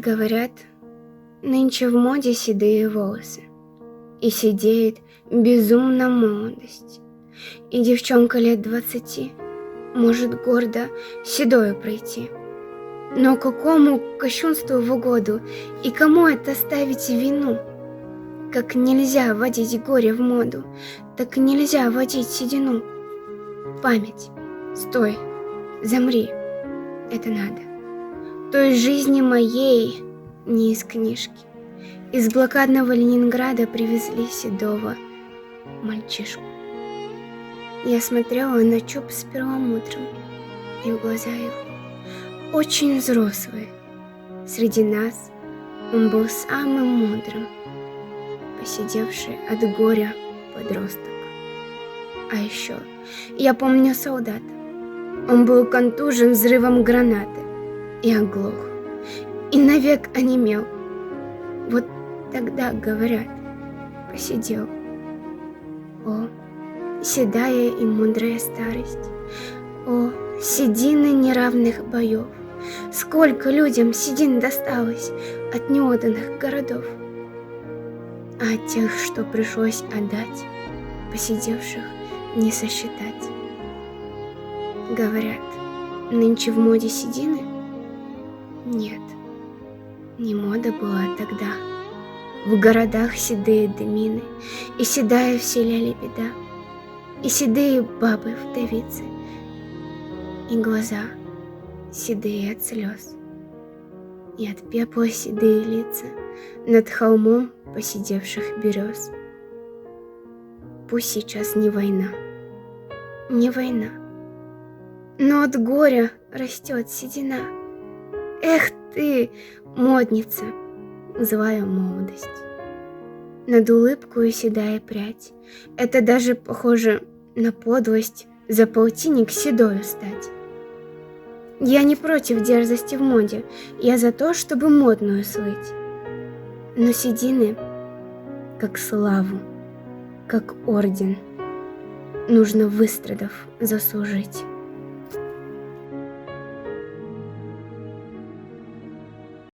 Говорят, нынче в моде седые волосы, и седеет безумно молодость. И девчонка лет 20 может гордо седою пройти. Но какому кощунству в угоду, и кому это ставить вину? Как нельзя водить горе в моду, так нельзя водить седину. Память, стой, замри, это надо. Той жизни моей не из книжки. Из блокадного Ленинграда привезли седого мальчишку. Я смотрела на чуб с перламутром, и в глаза его очень взрослые. Среди нас он был самым мудрым, посидевший от горя подросток. А еще я помню солдата. Он был контужен взрывом гранаты и оглох, и навек онемел. Вот тогда, говорят, посидел. О, седая и мудрая старость! О, седины неравных боев! Сколько людям седин досталось от неотданных городов! А от тех, что пришлось отдать, посидевших не сосчитать. Говорят, нынче в моде седины? Нет, не мода была тогда. В городах седые дымины, и седая в селе лебеда, и седые бабы вдовицы, и глаза седые от слез, и от пепла седые лица над холмом поседевших берез. Пусть сейчас не война, не война, но от горя растет седина. Эх ты, модница, злая молодость! Над улыбкою седая прядь, это даже похоже на подлость за полтинник седою стать. Я не против дерзости в моде, я за то, чтобы модную слыть. Но седины, как славу, как орден, нужно, выстрадав, заслужить.